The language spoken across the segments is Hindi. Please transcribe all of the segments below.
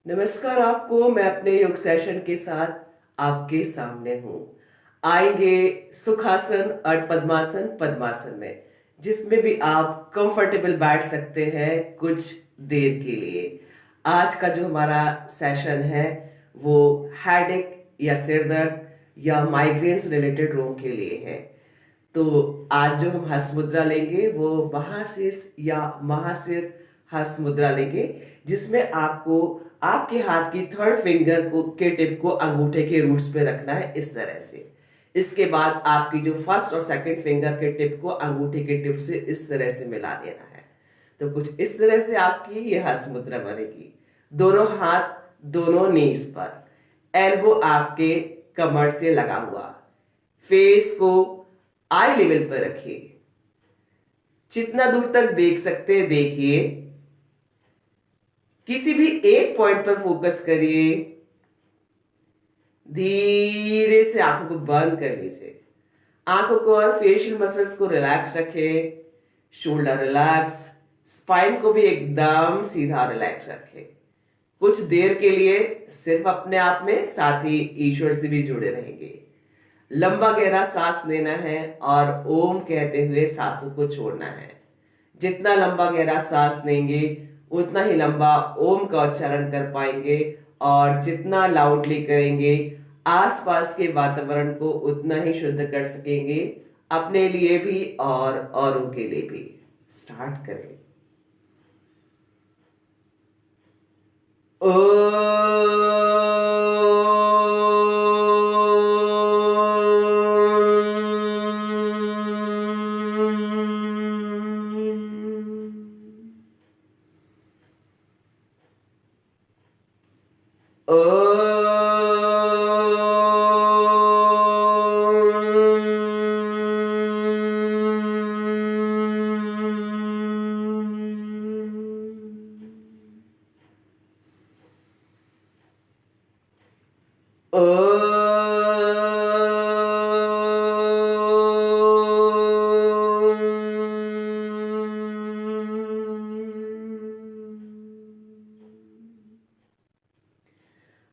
नमस्कार आपको। मैं अपने योग सेशन के साथ आपके सामने हूँ। आएंगे सुखासन और पद्मासन पद्मासन में, जिसमें भी आप कंफर्टेबल बैठ सकते हैं कुछ देर के लिए। आज का जो हमारा सेशन है वो हेडेक या सिर दर्द या माइग्रेन्स रिलेटेड रोग के लिए है। तो आज जो हम हंस मुद्रा लेंगे वो महाशीर्ष या महाशिर हंस मुद्रा लेंगे, जिसमें आपको आपके हाथ की थर्ड फिंगर को के टिप को अंगूठे के रूट्स पे रखना है इस तरह से। इसके बाद आपकी जो फर्स्ट और सेकंड फिंगर के टिप को अंगूठे के टिप से इस तरह से मिला देना है। तो कुछ इस तरह से आपकी ये हंस मुद्रा बनेगी। दोनों हाथ दोनों नीज पर, एल्बो आपके कमर से लगा हुआ, फेस को आई लेवल पर रखिए। जितना दूर तक देख सकते हैं देखिए। किसी भी एक पॉइंट पर फोकस करिए। धीरे से आंखों को बंद कर लीजिए। आंखों को और फेशियल मसल्स को रिलैक्स रखें। शोल्डर रिलैक्स, स्पाइन को भी एकदम सीधा रिलैक्स रखें। कुछ देर के लिए सिर्फ अपने आप में, साथ ही ईश्वर से भी जुड़े रहेंगे। लंबा गहरा सांस लेना है और ओम कहते हुए सांसों को छोड़ना है। जितना लंबा गहरा सांस लेंगे उतना ही लंबा ओम का उच्चारण कर पाएंगे, और जितना लाउडली करेंगे आसपास के वातावरण को उतना ही शुद्ध कर सकेंगे, अपने लिए भी और औरों के लिए भी। स्टार्ट करें। ओ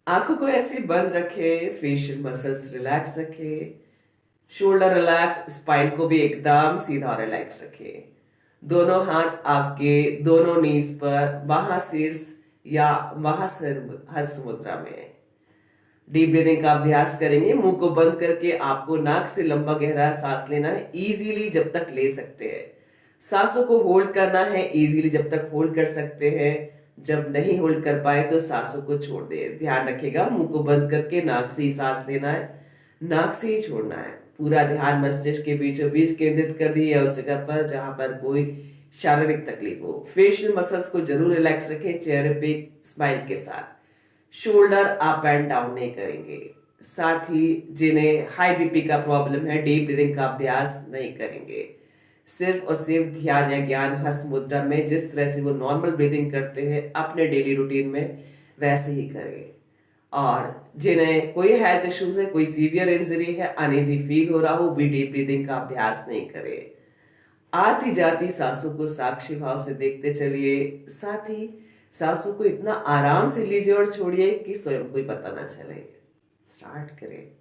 आंखों को ऐसे बंद रखें, फेशियल मसल्स रिलैक्स रखें, शोल्डर रिलैक्स, स्पाइन को भी एकदम सीधा रिलैक्स रखें। दोनों हाथ आपके दोनों नीज पर महाशीर्ष या महाशिर हंस मुद्रा में। डीप ब्रीदिंग का अभ्यास करेंगे। मुंह को बंद करके आपको नाक से लंबा गहरा सांस लेना है, इजीली जब तक ले सकते हैं। सांसों को होल्ड करना है इजीली जब तक होल्ड कर सकते हैं। जब नहीं होल्ड कर पाए तो सांसों को छोड़ दे। ध्यान रखिएगा, मुंह को बंद करके नाक से ही सांस लेना है, नाक से ही छोड़ना है। पूरा ध्यान मस्तिष्क के बीचों बीच केंद्रित कर दिए उस जगह पर जहां पर कोई शारीरिक तकलीफ हो। फेशियल मसल्स को जरूर रिलैक्स रखें, चेहरे पे स्माइल के साथ। शोल्डर अप एंड डाउन नहीं करेंगे। साथ ही जिन्हें हाई बीपी का प्रॉब्लम है, डीप ब्रीदिंग का अभ्यास नहीं करेंगे। सिर्फ और सिर्फ ध्यान या ज्ञान हस्त मुद्रा में जिस तरह से वो नॉर्मल ब्रीदिंग करते हैं अपने डेली रूटीन में, वैसे ही करें। और जिन्हें कोई हेल्थ इश्यूज है, कोई सीवियर इंजरी है, अनईजी फील हो रहा हो, भी डीप ब्रीदिंग का अभ्यास नहीं करें। आती जाती सांसों को साक्षी भाव से देखते चलिए। साथ ही सांसों को इतना आराम से लीजिए और छोड़िए कि स्वयं को ही पता ना चले। स्टार्ट करें।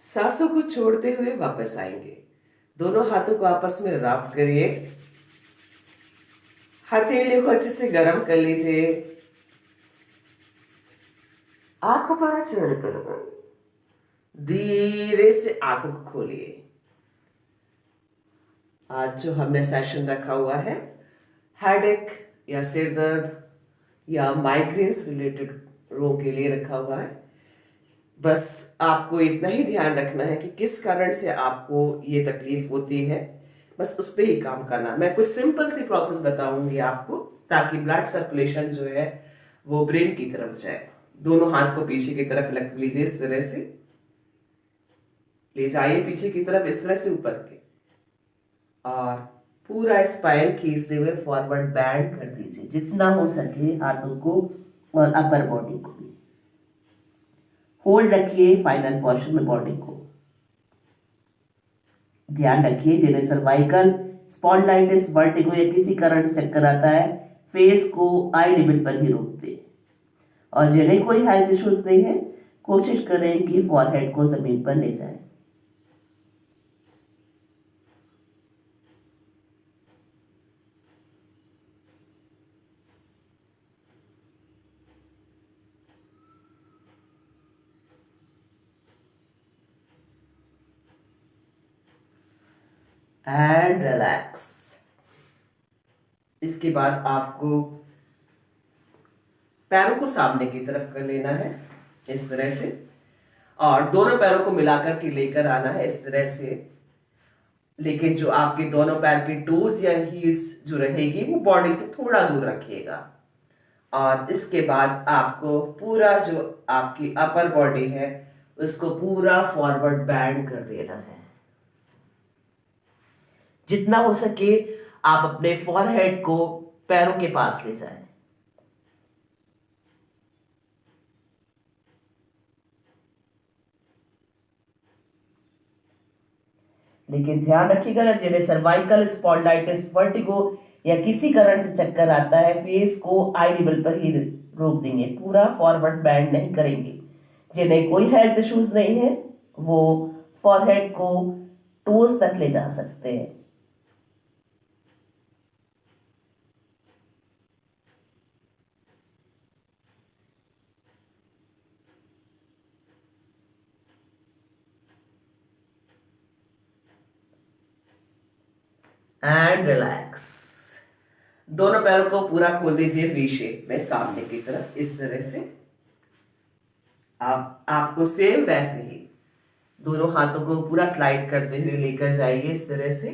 सांसों को छोड़ते हुए वापस आएंगे। दोनों हाथों को आपस में रब करिए। हथेलियों को अच्छे से गर्म कर लीजिए। आंखों पर चढ़ कर धीरे से आंखों को खोलिए। आज जो हमने सेशन रखा हुआ है हेडेक या सिर दर्द या माइग्रेन्स रिलेटेड रोग के लिए रखा हुआ है। बस आपको इतना ही ध्यान रखना है कि किस कारण से आपको ये तकलीफ होती है, बस उस पर ही काम करना। मैं कुछ सिंपल सी प्रोसेस बताऊंगी आपको ताकि ब्लड सर्कुलेशन जो है वो ब्रेन की तरफ जाए। दोनों हाथ को पीछे की तरफ लग लीजिए, इस तरह से ले जाइए पीछे की तरफ, इस तरह से ऊपर के, और पूरा स्पाइन खींचते हुए फॉरवर्ड बैंड कर दीजिए जितना हो सके हाथों को और अपर बॉडी को भी। होल्ड रखिए फाइनल पोर्शन में बॉडी को। ध्यान रखिए जिन्हें सर्वाइकल स्पॉन्डिलाइटिस, वर्टिगो या किसी कारण से चक्कर आता है, फेस को आई लेवल पर ही रोक दे। और जिन्हें कोई हेल्थ इश्यूज नहीं है, कोशिश करें कि फॉरहेड को जमीन पर ले जाएं। And relax. इसके बाद आपको पैरों को सामने की तरफ कर लेना है, इस तरह से, और दोनों पैरों को मिलाकर के लेकर आना है, इस तरह से। लेकिन जो आपके दोनों पैर की टोज या हील्स जो रहेगी वो बॉडी से थोड़ा दूर रखिएगा। और इसके बाद आपको पूरा जो आपकी अपर बॉडी है उसको पूरा फॉरवर्ड बैंड कर देना है। जितना हो सके आप अपने फॉरहेड को पैरों के पास ले जाएं। लेकिन ध्यान रखिएगा जिन्हें सर्वाइकल स्पॉन्डिलाइटिस, वर्टिगो या किसी कारण से चक्कर आता है, फेस को आई लेवल पर ही रोक देंगे, पूरा फॉरवर्ड बैंड नहीं करेंगे। जिन्हें कोई हेल्थ इश्यूज नहीं है वो फॉरहेड को टोज तक ले जा सकते हैं। And relax. दोनों पैरों को पूरा खोल दीजिए वी शेप में सामने की तरफ, इस तरह से। आपको सेम वैसे ही दोनों हाथों को पूरा स्लाइड करते हुए लेकर जाइए, इस तरह से,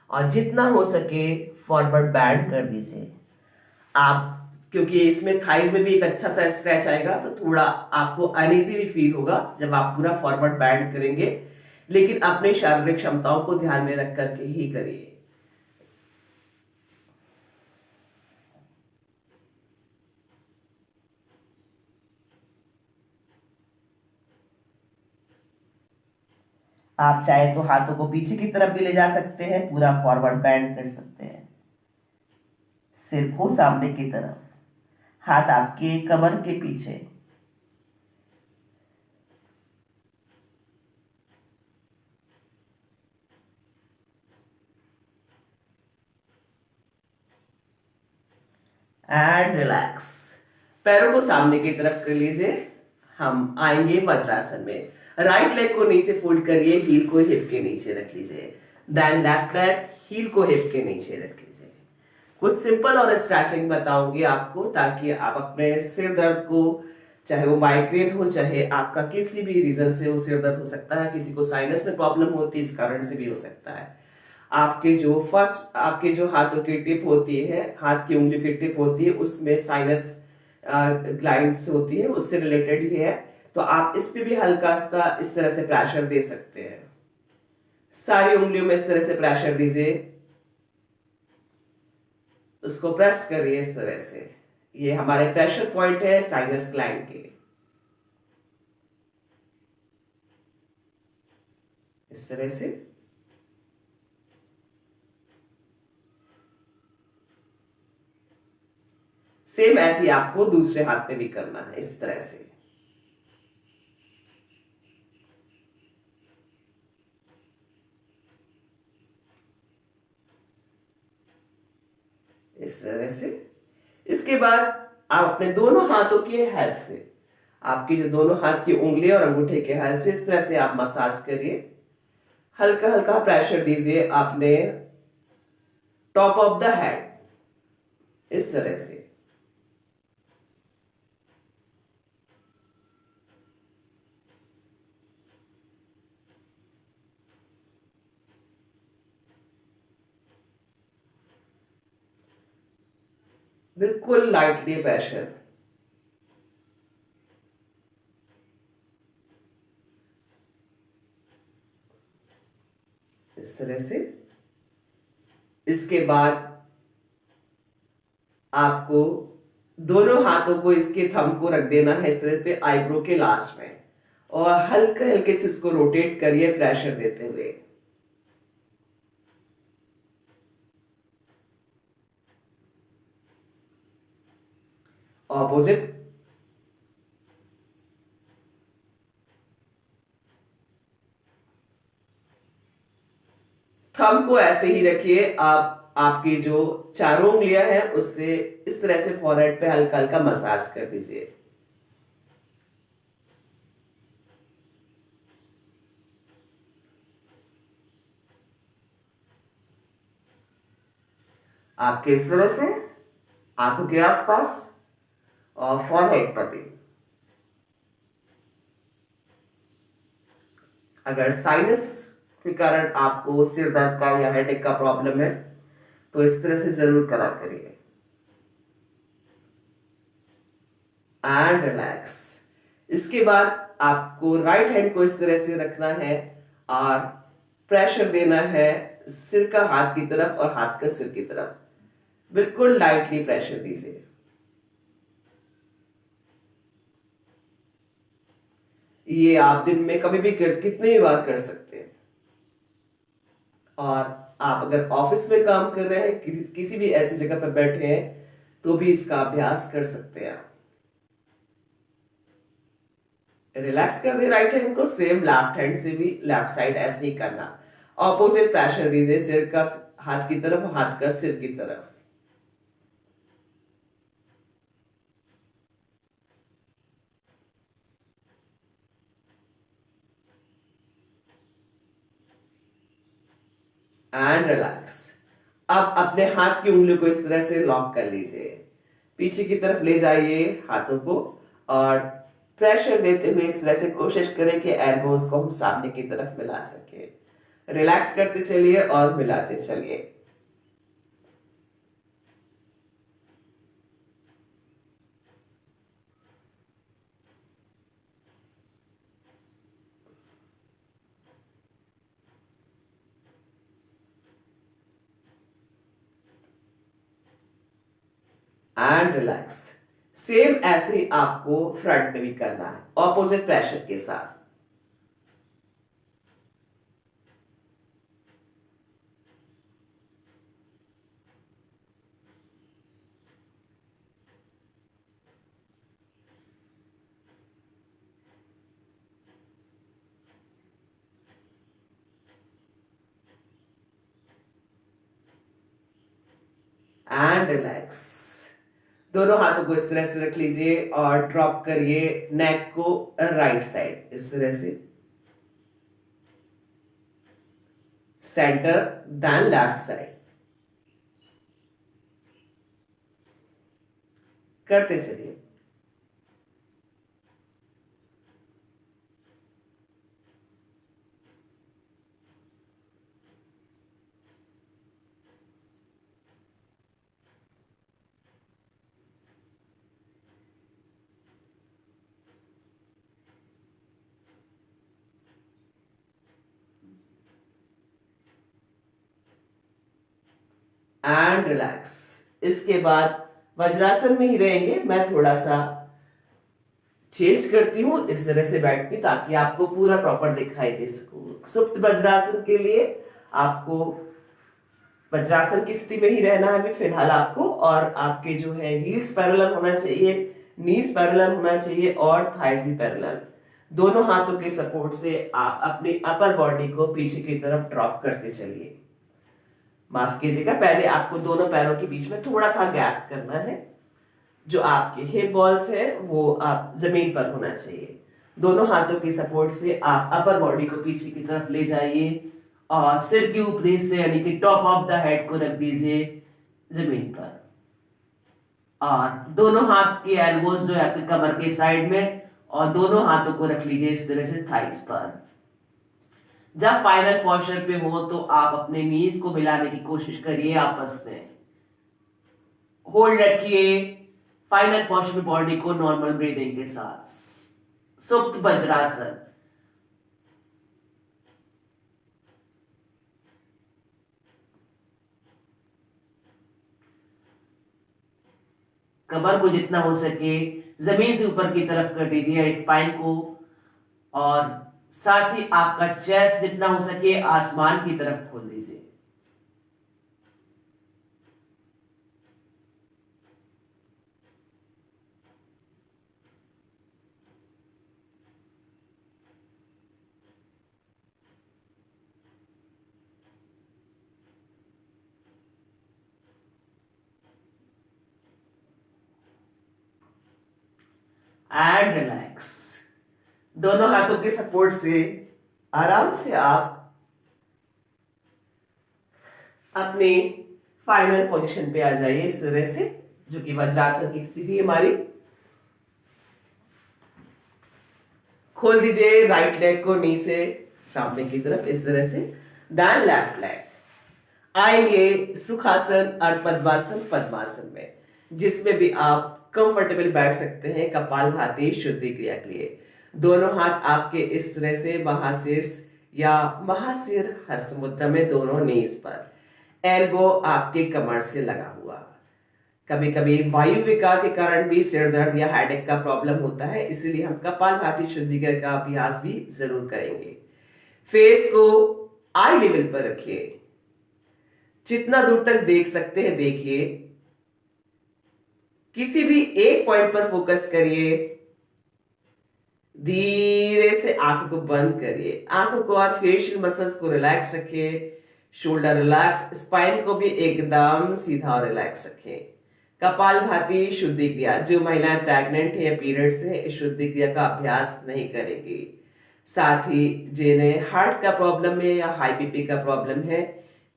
और जितना हो सके फॉरवर्ड बैंड कर दीजिए आप। क्योंकि इसमें थाइज में भी एक अच्छा सा स्ट्रेच आएगा तो थोड़ा आपको अनईजी भी फील होगा जब आप पूरा फॉरवर्ड बैंड करेंगे, लेकिन अपनी शारीरिक क्षमताओं को ध्यान में रख करके ही करिए। आप चाहे तो हाथों को पीछे की तरफ भी ले जा सकते हैं, पूरा फॉरवर्ड बैंड कर सकते हैं। सिर को सामने की तरफ, हाथ आपके कमर के पीछे। And relax. पैरों को सामने की तरफ कर लीजिए। हम आएंगे वज्रासन में। राइट लेग को नीचे फोल्ड करिए, हील को हिप के नीचे रख लीजिए। देन लेफ्ट लेग, हील को हिप के नीचे रख लीजिए। कुछ सिंपल और स्ट्रेचिंग बताऊंगी आपको ताकि आप अपने सिर दर्द को, चाहे वो माइग्रेन हो, चाहे आपका किसी भी रीजन से वो सिर दर्द हो सकता है, किसी को साइनस में प्रॉब्लम होती है, इस कारण से भी हो सकता है। आपके जो हाथों की टिप होती है, हाथ की उंगली की टिप होती है, उसमें साइनस ग्लैंड्स होती है, उससे रिलेटेड ही है। तो आप इस पे भी हल्का सा इस तरह से प्रेशर दे सकते हैं। सारी उंगलियों में इस तरह से प्रेशर दीजिए, उसको प्रेस करिए इस तरह से। ये हमारे प्रेशर पॉइंट है साइनस ग्लैंड के, इस तरह से। सेम ऐसे आपको दूसरे हाथ पे भी करना है, इस तरह से। इस तरह से। इसके बाद आप अपने दोनों हाथों की हेल्प से, आपकी जो दोनों हाथ की उंगली और अंगूठे के हेल्प से इस तरह से आप मसाज करिए। हल्का हल्का प्रेशर दीजिए आपने टॉप ऑफ द हेड, इस तरह से। बिल्कुल लाइटली प्रेशर। इस तरह से। इसके बाद आपको दोनों हाथों को, इसके थंब को रख देना है सिर पे, आईब्रो के लास्ट में, और हल्के हल्के से इसको रोटेट करिए प्रेशर देते हुए। ऑपोजिट। थंब को ऐसे ही रखिए, आप आपकी जो चारों उंगलियां हैं उससे इस तरह से फॉरहेड पे हल्का हल्का मसाज कर दीजिए। आपके इस तरह से आंखों के आसपास और फॉरहेड पर भी। अगर साइनस के कारण आपको सिर दर्द का या हेडेक का प्रॉब्लम है तो इस तरह से जरूर करा करिए। And relax. इसके बाद आपको राइट हैंड को इस तरह से रखना है और प्रेशर देना है सिर का हाथ की तरफ और हाथ का सिर की तरफ। बिल्कुल लाइटली प्रेशर दीजिए। ये आप दिन में कभी भी कितने ही बार कर सकते हैं। और आप अगर ऑफिस में काम कर रहे हैं, किसी भी ऐसी जगह पर बैठे हैं, तो भी इसका अभ्यास कर सकते हैं आप। रिलैक्स कर दे राइट हैंड को, सेम लेफ्ट हैंड से भी लेफ्ट साइड ऐसे ही करना। ऑपोजिट प्रेशर दीजिए सिर का हाथ की तरफ, हाथ का सिर की तरफ। And relax. अब अपने हाथ की उंगलियों को इस तरह से लॉक कर लीजिए, पीछे की तरफ ले जाइए हाथों को, और प्रेशर देते हुए इस तरह से कोशिश करें कि एल्बोज को हम सामने की तरफ मिला सके। रिलैक्स करते चलिए और मिलाते चलिए। And relax. सेम ऐसे ही आपको फ्रंट में भी करना है, ऑपोजिट प्रेशर के साथ। And relax. दोनों हाथों को इस तरह से रख लीजिए और ड्रॉप करिए नेक को राइट साइड, इस तरह से सेंटर, देन लेफ्ट साइड करते चलिए। And relax. इसके बाद वज्रासन में ही रहेंगे। मैं थोड़ा सा चेंज करती हूँ, इस तरह से बैठती, ताकि आपको पूरा प्रॉपर दिखाई दे सकूं। सुप्त वज्रासन के लिए आपको वज्रासन की स्थिति में ही रहना है अभी फिलहाल आपको, और आपके जो है हील्स पैरेलल होना चाहिए, नीज पैरेलल होना चाहिए, और थाइज भी पैरेलल। दोनों हाथों के सपोर्ट से आप अपनी अपर बॉडी को पीछे की तरफ ड्रॉप करते चलिए। माफ कीजिएगा, पहले आपको दोनों पैरों के बीच में थोड़ा सा गैप करना है। जो आपके हिप बॉल्स है वो आप जमीन पर होना चाहिए। दोनों हाथों की सपोर्ट से आप अपर बॉडी को पीछे की तरफ ले जाइए और सिर के ऊपरी से यानी कि टॉप ऑफ द हेड को रख दीजिए जमीन पर। और दोनों हाथ की एल्बोज जो है आपके कमर के साइड में, और दोनों हाथों को रख लीजिए इस तरह से थाइस पर। जब फाइनल पोस्चर पे हो तो आप अपने नीज को मिलाने की कोशिश करिए आपस में, होल्ड रखिए फाइनल पोस्चर में बॉडी को नॉर्मल ब्रीदिंग के साथ। सुप्त वज्रासन। कमर को जितना हो सके जमीन से ऊपर की तरफ कर दीजिए स्पाइन को, और साथ ही आपका चेस्ट जितना हो सके आसमान की तरफ खोल दीजिए। And relax. दोनों हाथों के सपोर्ट से आराम से आप अपने फाइनल पोजीशन पे आ जाइए इस तरह से, जो कि वज्रासन की स्थिति है हमारी। खोल दीजिए राइट लेग को नी से सामने की तरफ इस तरह से, देन लेफ्ट लेग। आएंगे सुखासन और पद्मासन पद्मासन में, जिसमें भी आप कंफर्टेबल बैठ सकते हैं कपालभाति शुद्धि क्रिया के लिए। दोनों हाथ आपके इस तरह से महाशीर्ष या महाशिर हस्त मुद्रा में, दोनों नीज पर, एल्बो आपके कमर से लगा हुआ। कभी कभी वायु विकार के कारण भी सिर दर्द या हेडेक का प्रॉब्लम होता है, इसीलिए हम कपालभाति शुद्धि क्रिया का अभ्यास भी जरूर करेंगे। फेस को आई लेवल पर रखिए, जितना दूर तक देख सकते हैं देखिए। किसी भी एक पॉइंट पर फोकस करिए। धीरे से आंखों को बंद करिए, आंखों को और फेशियल मसल्स को रिलैक्स रखिए। शोल्डर रिलैक्स, स्पाइन को भी एकदम सीधा और रिलैक्स रखें। कपालभाति शुद्धि क्रिया, जो महिलाएं प्रेग्नेंट है या पीरियड्स है, इस शुद्धि क्रिया का अभ्यास नहीं करेंगी। साथ ही जिन्हें हार्ट का प्रॉब्लम है या हाई बीपी का प्रॉब्लम है,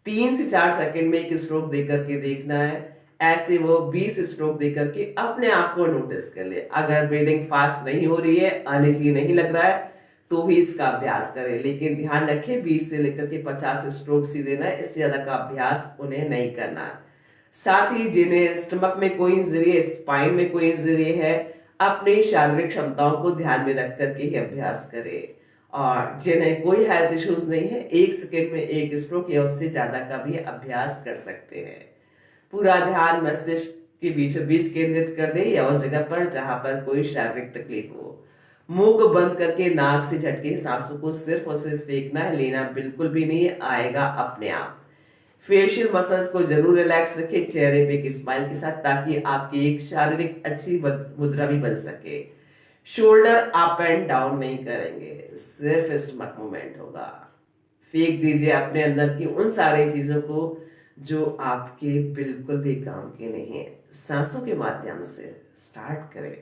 3 से 4 सेकंड में एक स्ट्रोक देकर के देखना है। ऐसे वो 20 स्ट्रोक देकर के अपने आप को नोटिस कर ले। अगर ब्रीदिंग फास्ट नहीं हो रही है, अनईजी नहीं लग रहा है, तो ही इसका अभ्यास करें। लेकिन ध्यान रखें 20 से लेकर के 50 स्ट्रोक ही देना है, इससे ज्यादा का अभ्यास उन्हें नहीं करना। साथ ही जिन्हें स्टमक में कोई इंजरी है, स्पाइन में कोई इंजरी है, अपनी शारीरिक क्षमताओं को ध्यान में रख करके ही अभ्यास करें। और जिन्हें कोई हेल्थ इश्यूज नहीं है, 1 सेकेंड में 1 स्ट्रोक या उससे ज्यादा का भी अभ्यास कर सकते हैं। पूरा ध्यान मस्तिष्क के बीचों बीच केंद्रित कर दे या उस जगह पर जहां पर कोई शारीरिक तकलीफ हो। मुंह को बंद करके नाक से झटके सांसों को सिर्फ और सिर्फ फेंकना है, लेना बिल्कुल भी नहीं, आएगा अपने आप। फेशियल मसल्स को जरूर रिलैक्स रखें चेहरे पे एक स्माइल के साथ, ताकि आपकी एक शारीरिक अच्छी मुद्रा भी बन सके। शोल्डर अप एंड डाउन नहीं करेंगे, सिर्फ स्टमक मूवमेंट होगा। फेंक दीजिए अपने अंदर की उन सारी चीजों को जो आपके बिल्कुल भी काम के नहीं है। सांसों के माध्यम से स्टार्ट करें।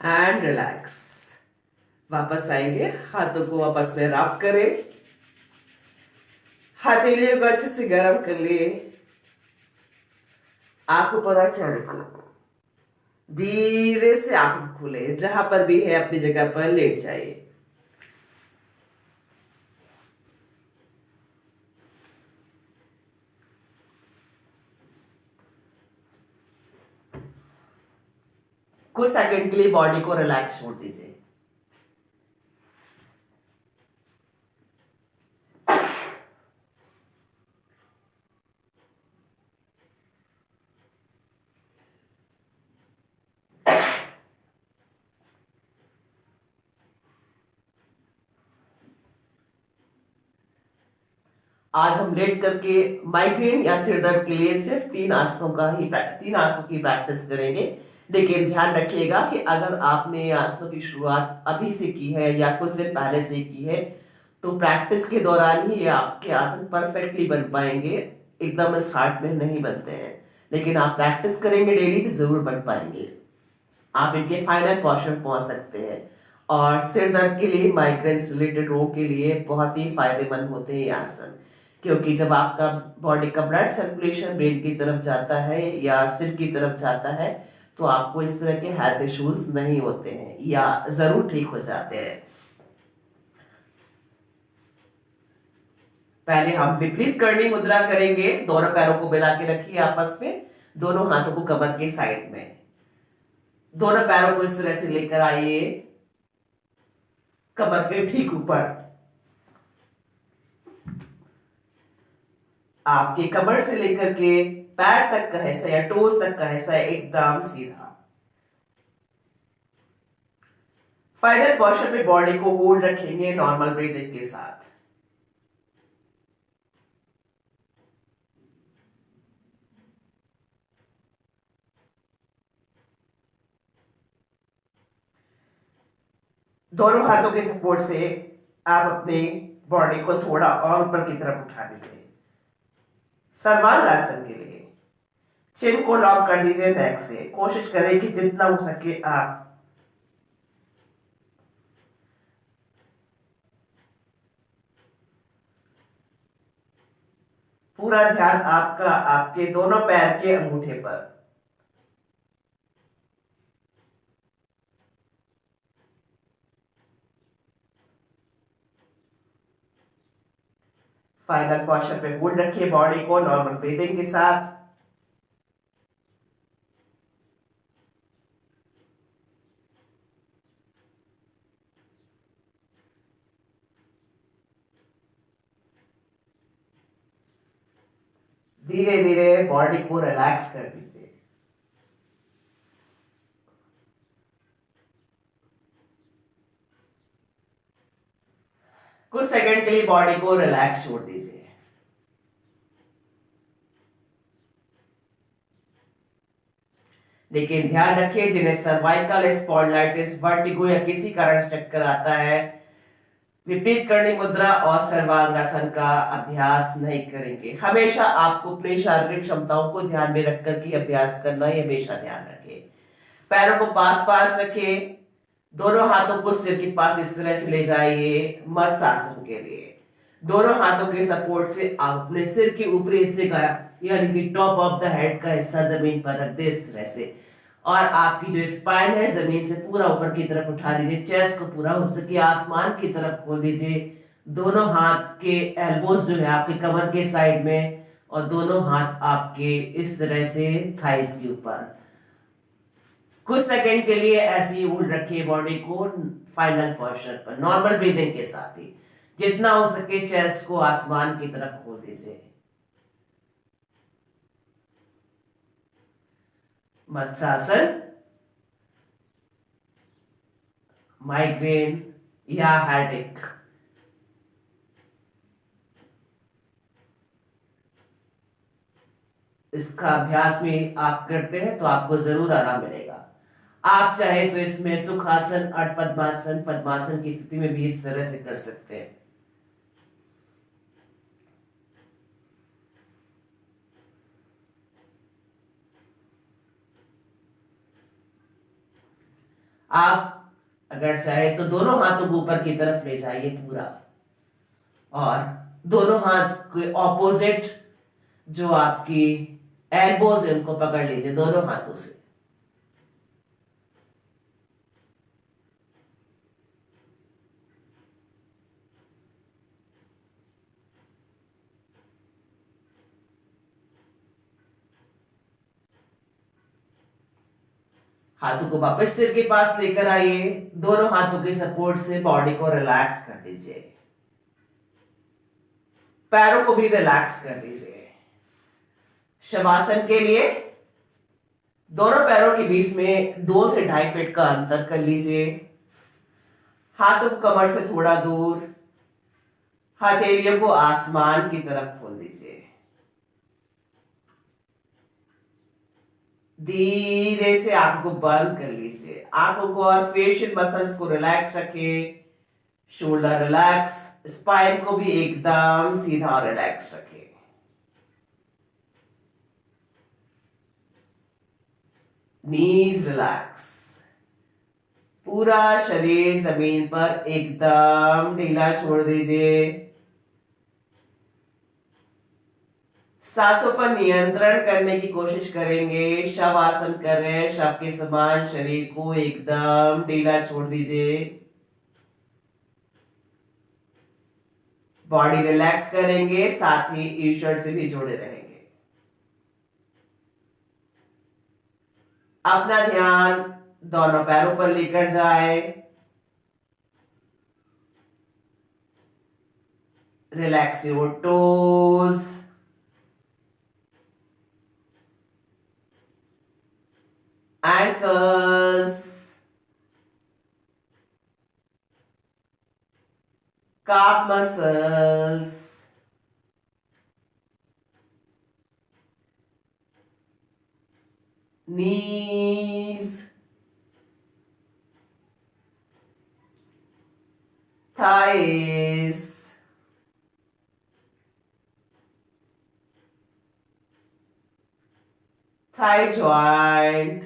And relax. वापस आएंगे, हाथों को आपस में रब करें, हथेलियों को अच्छे से गर्म कर लिए, आंखों पर चढ़ को धीरे से आंखों खोले, जहां पर भी है अपनी जगह पर लेट जाइए। कुछ सेकंड के लिए बॉडी को रिलैक्स छोड़ दीजिए। आज हम लेट करके माइग्रेन या सिर दर्द के लिए सिर्फ तीन आसनों की प्रैक्टिस करेंगे। लेकिन ध्यान रखिएगा कि अगर आपने ये आसनों की शुरुआत अभी से की है या कुछ दिन पहले से की है, तो प्रैक्टिस के दौरान ही ये आपके आसन परफेक्टली बन पाएंगे, एकदम स्टार्ट में नहीं बनते हैं। लेकिन आप प्रैक्टिस करेंगे डेली तो जरूर बन पाएंगे, आप इनके फाइनल पोर्शन पहुंच सकते हैं। और सिर दर्द के लिए, माइग्रेन रिलेटेड रोग के लिए बहुत ही फायदेमंद होते हैं ये आसन, क्योंकि जब आपका बॉडी का ब्लड सर्कुलेशन ब्रेन की तरफ जाता है या सिर की तरफ जाता है, तो आपको इस तरह के हेल्थ इश्यूज नहीं होते हैं या जरूर ठीक हो जाते हैं। पहले हम विपरीत करणी मुद्रा करेंगे। दोनों पैरों को मिला के रखिए आपस में, दोनों हाथों को कमर के साइड में, दोनों पैरों को इस तरह से लेकर आइए कमर के ठीक ऊपर। आपके कमर से लेकर के पैर तक का हिस्सा या टोज तक का हिस्सा एकदम सीधा। फाइनल पोर्शन में बॉडी को होल्ड रखेंगे नॉर्मल ब्रीदिंग के साथ। दोनों हाथों के सपोर्ट से आप अपनी बॉडी को थोड़ा और ऊपर की तरफ उठा दीजिए। सर्वांगासन के लिए चिन को लॉक कर दीजिए नेक से। कोशिश करें कि जितना हो सके आप पूरा ध्यान आपका आपके दोनों पैर के अंगूठे पर। फाइनल पोस्चर पे होल्ड रखिए बॉडी को नॉर्मल ब्रीदिंग के साथ। धीरे धीरे बॉडी को रिलैक्स कर दीजिए। कुछ सेकंड के लिए बॉडी को रिलैक्स छोड़ दीजिए। लेकिन ध्यान रखिए, जिन्हें सर्वाइकल स्पॉन्डिलाइटिस, वर्टिगो या किसी कारण चक्कर आता है, विपरीत करणी मुद्रा और सर्वांगासन का अभ्यास नहीं करेंगे। हमेशा आपको अपनी शारीरिक क्षमताओं को ध्यान में रखकर के अभ्यास करना है, हमेशा ध्यान रखें। पैरों को पास पास रखें, दोनों हाथों को सिर के पास इस तरह से ले जाइए मत्स्यासन के लिए। दोनों हाथों के सपोर्ट से आप अपने सिर के ऊपरी हिस्से का यानी कि टॉप ऑफ द हेड का हिस्सा जमीन पर रख दे इस तरह से, और आपकी जो स्पाइन है जमीन से पूरा ऊपर की तरफ उठा दीजिए। चेस्ट को पूरा हो सके आसमान की तरफ खोल दीजिए। दोनों हाथ के एल्बोज जो है आपके कमर के साइड में, और दोनों हाथ आपके इस तरह से थाइस के ऊपर। कुछ सेकंड के लिए ऐसे ही होल्ड रखिए बॉडी को फाइनल पोस्चर पर नॉर्मल ब्रीदिंग के साथ ही। जितना हो सके चेस्ट को आसमान की तरफ खोल दीजिए। मत्स्यासन, माइग्रेन या हेडेक, इसका अभ्यास में आप करते हैं तो आपको जरूर आराम मिलेगा। आप चाहे तो इसमें सुखासन, अर्ध पद्मासन, पद्मासन की स्थिति में भी इस तरह से कर सकते हैं। आप अगर चाहे तो दोनों हाथों को ऊपर की तरफ ले जाइए पूरा, और दोनों हाथ के ऑपोजिट जो आपकी एल्बोज है उनको पकड़ लीजिए दोनों हाथों से। हाथों को वापस सिर के पास लेकर आइए, दोनों हाथों के सपोर्ट से बॉडी को रिलैक्स कर दीजिए, पैरों को भी रिलैक्स कर दीजिए। शवासन के लिए दोनों पैरों के बीच में 2 से 2.5 फीट का अंतर कर लीजिए। हाथों को कमर से थोड़ा दूर, हथेलियों को आसमान की तरफ खोल दीजिए। धीरे से आंखों को बंद कर लीजिए, आंखों को और फेशियल मसल्स को रिलैक्स रखिए। शोल्डर रिलैक्स, स्पाइन को भी एकदम सीधा और रिलैक्स रखिए। नीज रिलैक्स, पूरा शरीर जमीन पर एकदम ढीला छोड़ दीजिए। सांसों पर नियंत्रण करने की कोशिश करेंगे, शवासन कर रहे हैं, शव के समान शरीर को एकदम ढीला छोड़ दीजिए। बॉडी रिलैक्स करेंगे, साथ ही ईश्वर से भी जुड़े रहेंगे। अपना ध्यान दोनों पैरों पर लेकर जाए, relax your toes, ankles, calf muscles, knees, thighs, thigh joint,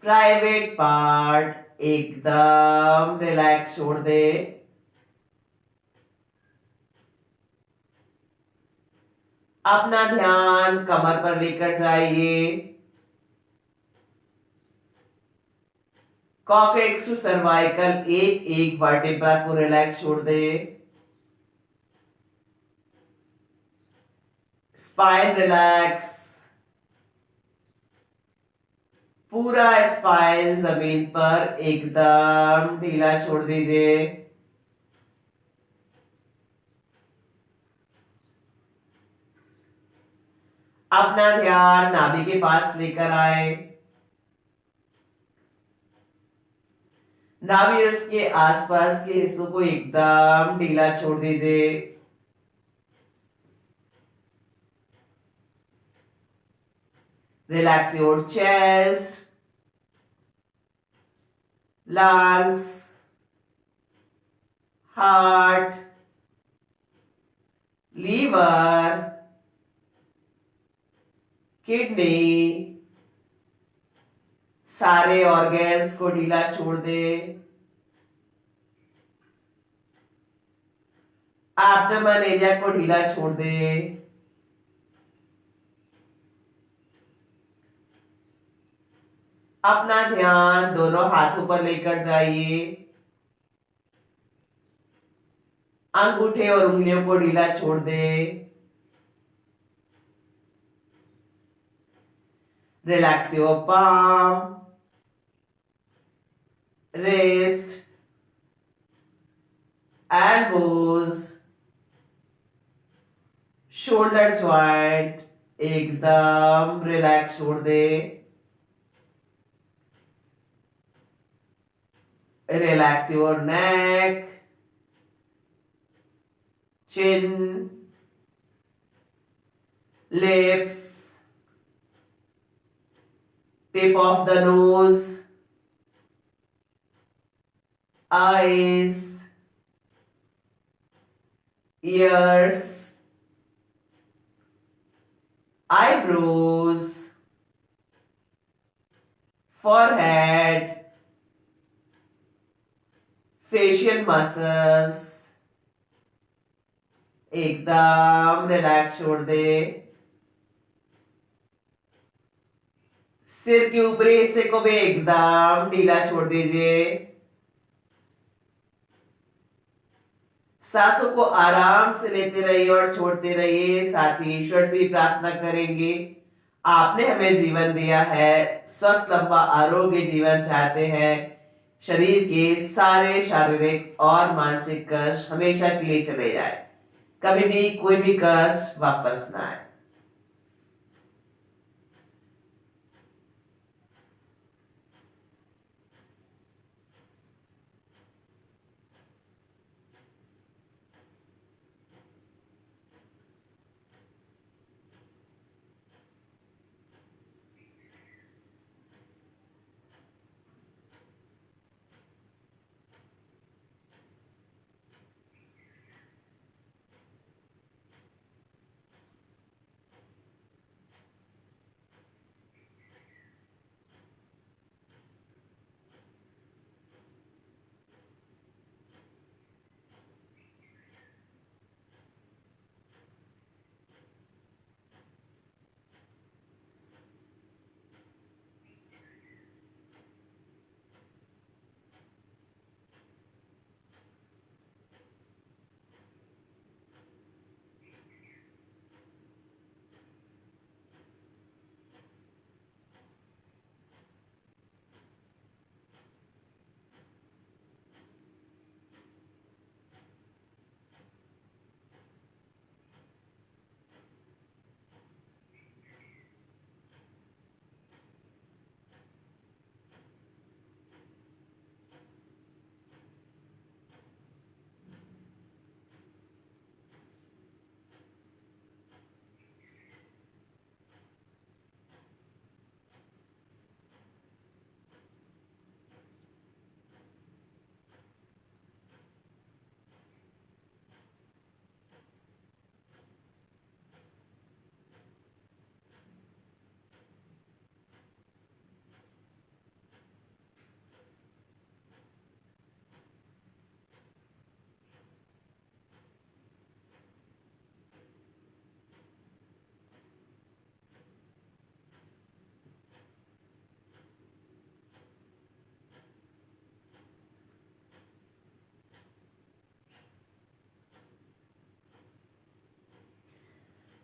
private part एकदम रिलैक्स छोड़ दे। अपना ध्यान कमर पर लेकर जाइए, कॉकेक्स टू सर्वाइकल एक एक वर्टेब्रा को रिलैक्स छोड़ दे। स्पाइन रिलैक्स, पूरा स्पाइन जमीन पर एकदम ढीला छोड़ दीजिए। अपना ध्यान नाभि के पास लेकर आए, नाभि और उसके आसपास के हिस्सों को एकदम ढीला छोड़ दीजिए। Relax your chest, lungs, heart, liver, kidney, सारे ऑर्गन्स को ढीला छोड़ दे। एब्डोमेन एरिया को ढीला छोड़ दे। अपना ध्यान दोनों हाथों पर लेकर जाइए, अंगूठे और उंगलियों को ढीला छोड़ दे। Relax your palm, wrist, elbows, shoulder joint एकदम रिलैक्स छोड़ दे। Relax your neck, chin, lips, tip of the nose, eyes, ears, eyebrows, forehead, facial muscles एकदम रिलैक्स छोड़ दे। सिर के ऊपरी हिस्से को भी एकदम ढीला छोड़ दीजिए। सांसों को आराम से लेते रहिए और छोड़ते रहिए। साथ ही ईश्वर से प्रार्थना करेंगे, आपने हमें जीवन दिया है, स्वस्थ लंबा आरोग्य जीवन चाहते हैं। शरीर के सारे शारीरिक और मानसिक कष्ट हमेशा के लिए चले जाए, कभी भी कोई भी कष्ट वापस ना आए।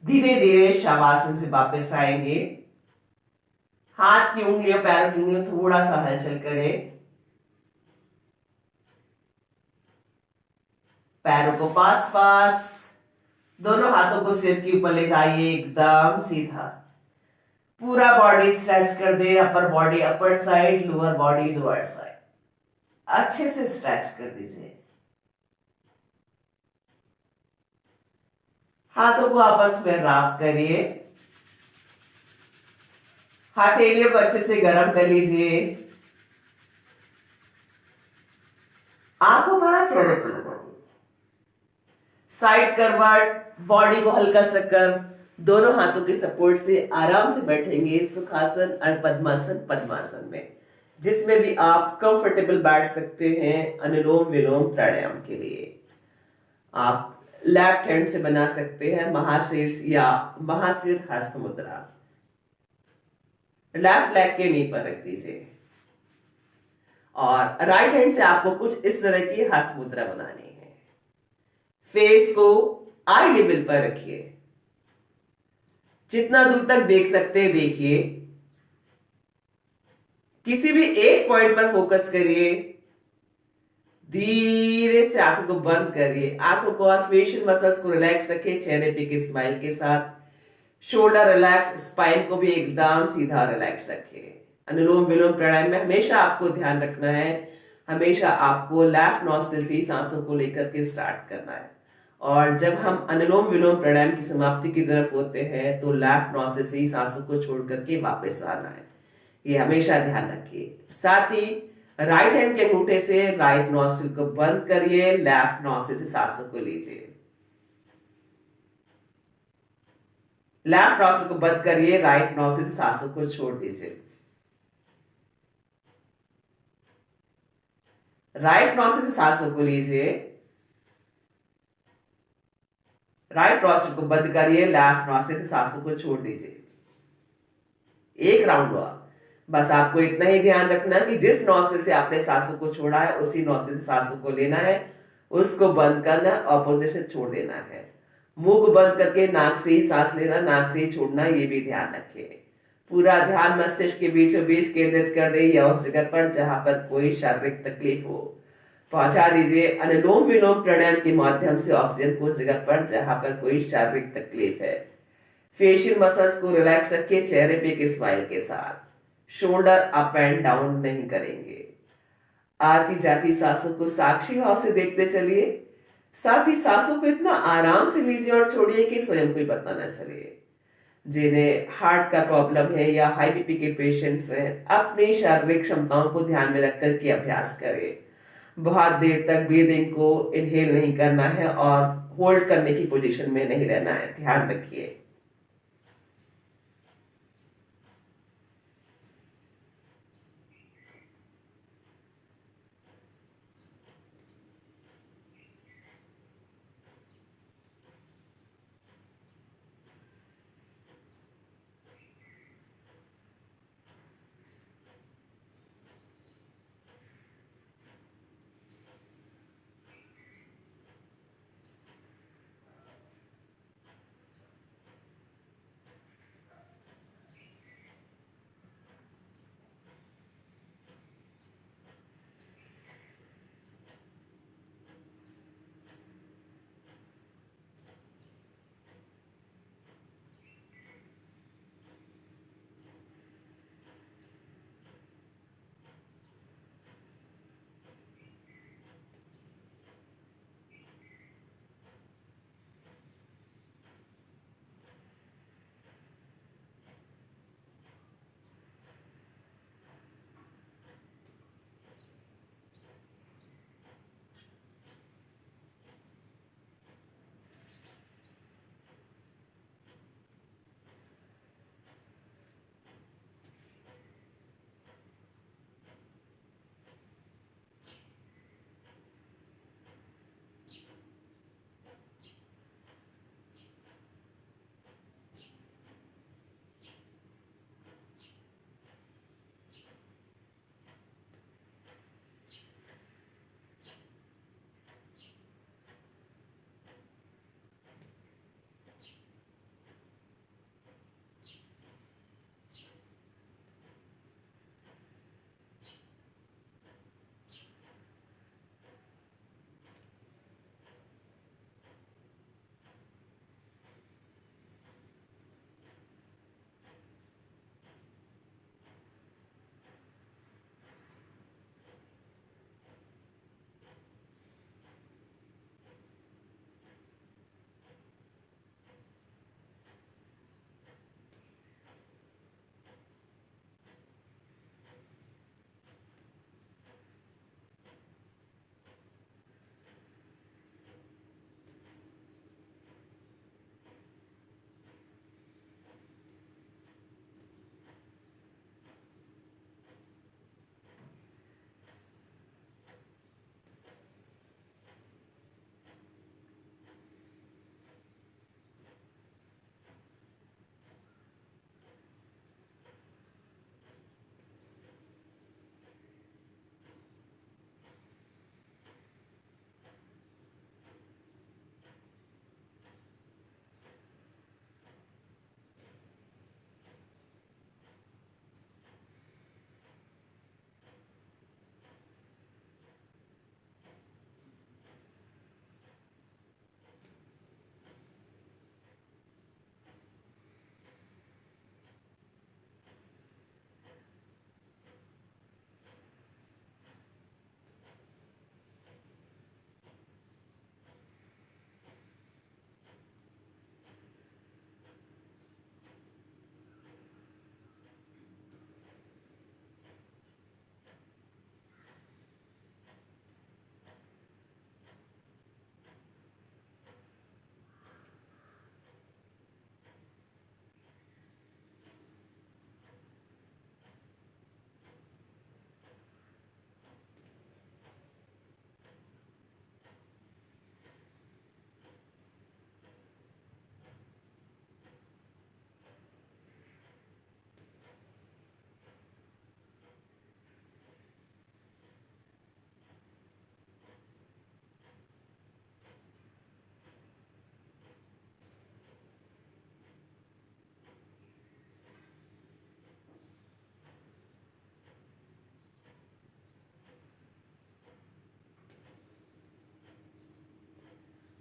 धीरे धीरे शवासन से वापस आएंगे। हाथ की उंगलियों पैरों की उंगलियों थोड़ा सा हलचल करें। पैरों को पास पास, दोनों हाथों को सिर के ऊपर ले जाइए एकदम सीधा। पूरा बॉडी स्ट्रेच कर दे। Upper body upper side, lower body lower side, अच्छे से स्ट्रेच कर दीजिए। हाथों को आपस में रैप करिए। हथेलियों को अच्छे से गर्म कर लीजिए। आंखों भरा चेहरे पर लगाइए। साइड करवट, बॉडी को हल्का सा कर, दोनों हाथों के सपोर्ट से आराम से बैठेंगे सुखासन और पद्मासन पद्मासन में, जिसमें भी आप कंफर्टेबल बैठ सकते हैं। अनुलोम विलोम प्राणायाम के लिए आप लेफ्ट हैंड से बना सकते हैं महाशीर्ष या महाशिर हस्त मुद्रा। लेफ्ट लेग के नी पर रख दीजिए और राइट हैंड से आपको कुछ इस तरह की हस्त मुद्रा बनानी है। फेस को आई लेवल पर रखिए, जितना दूर तक देख सकते हैं देखिए। किसी भी एक पॉइंट पर फोकस करिए। धीरे से आंखों को बंद करिए। आंखों को और फेशियल मसल्स को रिलैक्स रखिए चेहरे पे की स्माइल के साथ। शोल्डर रिलैक्स, स्पाइन को भी एकदम सीधा रिलैक्स रखिए। अनुलोम विलोम प्राणायाम में हमेशा आपको ध्यान रखना है, हमेशा आपको लेफ्ट नॉस्ट्रिल से सांसों को लेकर के स्टार्ट करना है। और जब हम अनुलोम विलोम प्राणायाम की समाप्ति की तरफ होते हैं तो लेफ्ट नॉस्ट्रिल से सांसों को छोड़ करके वापस आना है। ये हमेशा ध्यान रखिए। साथ ही राइट हैंड के अंगूठे से राइट नॉस्ट्रिल को बंद करिए, लेफ्ट नॉस्ट्रिल से सांसों को लीजिए। लेफ्ट नॉस्ट्रिल को बंद करिए, राइट नॉस्ट्रिल से सांसों को छोड़ दीजिए। राइट नॉस्ट्रिल से सांसों को लीजिए, राइट नॉस्ट्रिल को बंद करिए, लेफ्ट नॉस्ट्रिल से सांसों को छोड़ दीजिए। एक राउंड हुआ। बस आपको इतना ही ध्यान रखना कि जिस नॉस्ट्रिल से आपने सांसों को छोड़ा है उसी नॉस्ट्रिल से सांसों को लेना है, उसको बंद करना, ऑपोजिट से छोड़ देना है। मुंह को बंद करके नाक से ही सांस लेना, नाक से ही छोड़ना, ये भी ध्यान रखिए। पूरा ध्यान मस्तिष्क के बीचों बीच केंद्रित कर दे या उस जगह पर जहां पर कोई शारीरिक तकलीफ हो पहुंचा दीजिए। अनुलोम विलोम प्राणायाम के माध्यम से ऑक्सीजन को उस जगह पर जहां पर कोई शारीरिक तकलीफ है। फेशियल मसल्स को रिलैक्स रखिए चेहरे पे एक स्माइल के साथ। शोल्डर अप एंड डाउन नहीं करेंगे। आती जाती सांसों को साक्षी भाव से देखते चलिए। साथ ही सांसों को इतना आराम से लीजिए और छोड़िए कि स्वयं को ही पता न चले। जिन्हें हार्ट का प्रॉब्लम है या हाई बीपी के पेशेंट्स हैं, अपनी शारीरिक क्षमताओं को ध्यान में रखकर के अभ्यास करें। बहुत देर तक ब्रीदिंग को इनहेल नहीं करना है और होल्ड करने की पोजीशन में नहीं रहना है, ध्यान रखिए।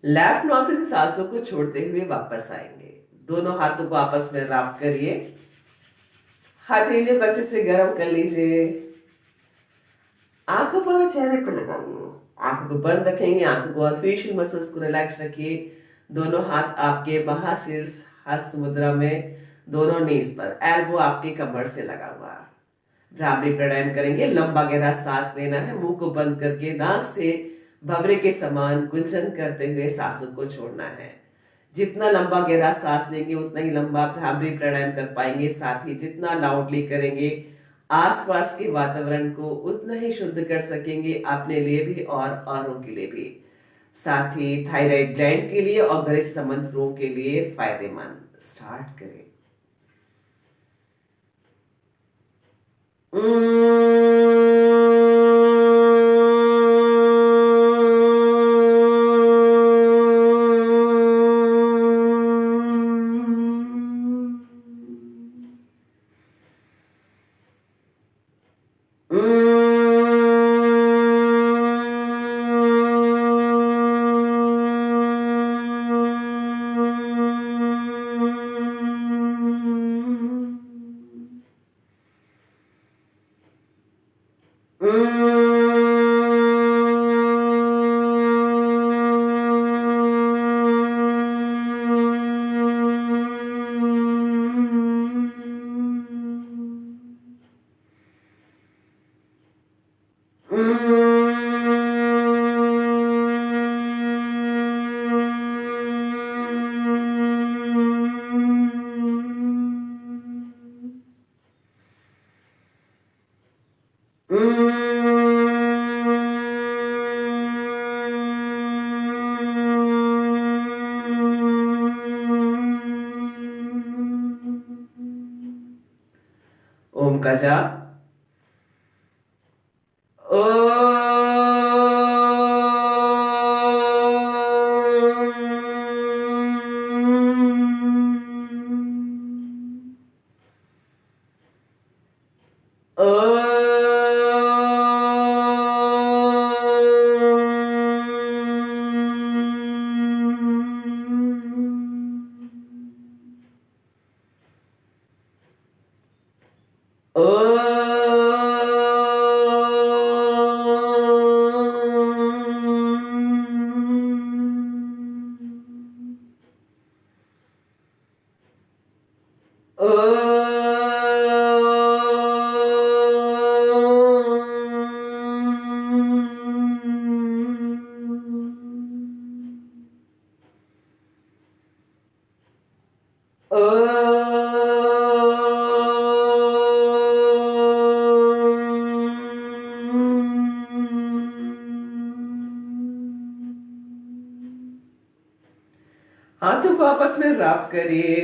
लेफ्ट नोज से सांसों को छोड़ते हुए वापस आएंगे। दोनों हाथों को आपस में रब करिए, हथेलियों को अच्छे से गर्म कर लीजिए, आंखों पर चेहरे पर लगाइए, आंखों को बंद रखेंगे, आंखों को और फेशियल मसल्स को रिलैक्स रखिए। दोनों हाथ आपके महाशीर्ष हस्त मुद्रा में, दोनों नीज पर, एल्बो आपके कमर से लगा हुआ। भ्रामरी प्राणायाम करेंगे। लंबा गहरा सांस लेना है, मुंह को बंद करके नाक से भंवरे के समान गुंजन करते हुए सांसों को छोड़ना है। जितना लंबा गहरा सांस लेंगे उतना ही लंबा भ्रामरी प्राणायाम कर पाएंगे। साथ ही जितना लाउडली करेंगे आसपास के वातावरण को उतना ही शुद्ध कर सकेंगे, अपने लिए भी और औरों के लिए भी। साथ ही थायराइड ग्लैंड के लिए और गले से संबंधित रोगों के लिए फायदेमंद। स्टार्ट करें। ओम का जाप। हाथों को आपस में रब करिए,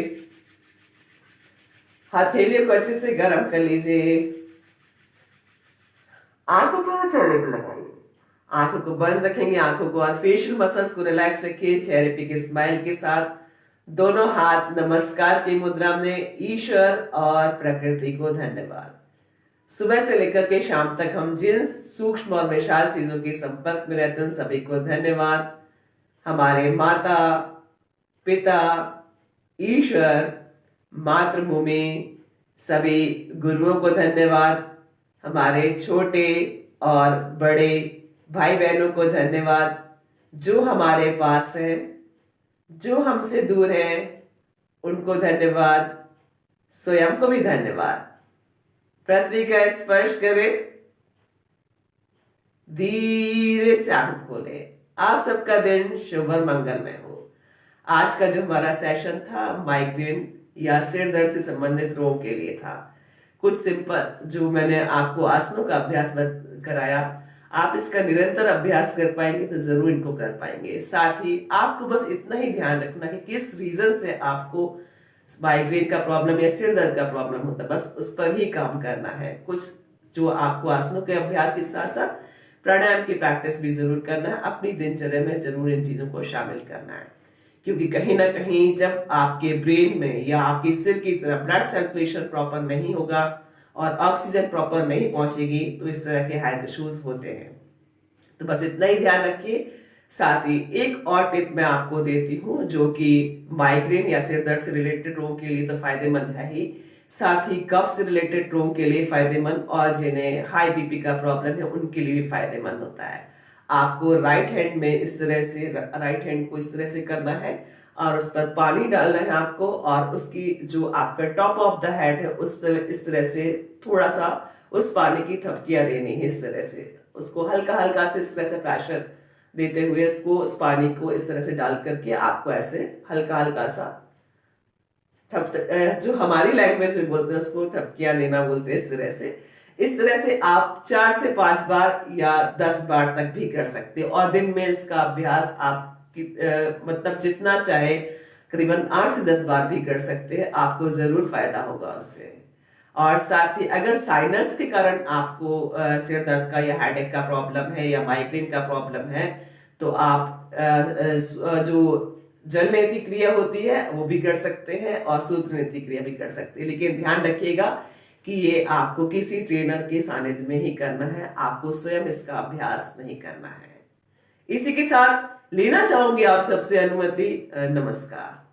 हथेलियों को अच्छे से गर्म कर लीजिए, आंखों पर चेहरे पर लगाइए, आंखों को बंद रखेंगे, आंखों को और फेशियल मसल्स को रिलैक्स रखिए। चेहरे पे के स्माइल के साथ दोनों हाथ नमस्कार की मुद्रा में, ईश्वर और प्रकृति को धन्यवाद। सुबह से लेकर के शाम तक हम जिन सूक्ष्म और विशाल चीजों के संपर्क में रहते हैं सभी को धन्यवाद। हमारे माता पिता, ईश्वर, मातृभूमि, सभी गुरुओं को धन्यवाद। हमारे छोटे और बड़े भाई बहनों को धन्यवाद, जो हमारे पास हैं, जो हमसे दूर हैं उनको धन्यवाद, स्वयं को भी धन्यवाद। पृथ्वी का स्पर्श करें, धीरे से आंख खोले। आप सबका दिन शुभ और मंगलमय हो। आज का जो हमारा सेशन था माइग्रेन या सिर दर्द से संबंधित रोगों के लिए था। कुछ सिंपल जो मैंने आपको आसनों का अभ्यास कराया, आप इसका निरंतर अभ्यास कर पाएंगे तो जरूर इनको कर पाएंगे। साथ ही आपको बस इतना ही ध्यान रखना कि किस रीजन से आपको माइग्रेन का प्रॉब्लम या सिर दर्द का प्रॉब्लम होता है, बस उस पर ही काम करना है। कुछ जो आपको आसनों के अभ्यास के साथ साथ प्राणायाम की प्रैक्टिस भी जरूर करना है। अपनी दिनचर्या में जरूर इन चीजों को शामिल करना है, क्योंकि कहीं ना कहीं जब आपके ब्रेन में या आपके सिर की तरफ ब्लड सर्कुलेशन प्रॉपर नहीं होगा और ऑक्सीजन प्रॉपर नहीं पहुंचेगी तो इस तरह के हेल्थ इश्यूज होते हैं। तो बस इतना ही ध्यान रखिए, साथ ही एक और टिप मैं आपको देती हूँ जो कि माइग्रेन या सिर दर्द से रिलेटेड रोग के लिए तो फायदेमंद है ही, साथ ही कफ से रिलेटेड रोग के लिए फायदेमंद, और जिन्हें हाई बीपी का प्रॉब्लम है उनके लिए भी फायदेमंद होता है। आपको राइट हैंड में इस तरह से, राइट हैंड को इस तरह से करना है और उस पर पानी डालना है आपको, और उसकी जो आपका टॉप ऑफ द हेड है उस पर इस तरह से थोड़ा सा उस पानी की थपकियां देनी है। इस तरह से उसको हल्का हल्का से इस तरह से प्रेशर देते हुए इसको, उस पानी को इस तरह से डाल करके आपको ऐसे हल्का हल्का सा जो हमारी लैंग्वेज में बोलते हैं उसको थपकियां देना बोलते हैं। इस तरह से आप 4 से 5 बार या 10 बार तक भी कर सकते हो, और दिन में इसका अभ्यास आप मतलब जितना चाहे करीबन 8 से 10 बार भी कर सकते हैं, आपको जरूर फायदा होगा उससे। और साथ ही अगर साइनस के कारण आपको सिर दर्द का या हेडेक का प्रॉब्लम है या माइग्रेन का प्रॉब्लम है, तो आप जो जल नेति क्रिया होती है वो भी कर सकते हैं और सूत्र नेति क्रिया भी कर सकते हैं। लेकिन ध्यान रखिएगा कि ये आपको किसी ट्रेनर के सानिध्य में ही करना है, आपको स्वयं इसका अभ्यास नहीं करना है। इसी के साथ लेना चाहूंगी आप सबसे अनुमति। नमस्कार।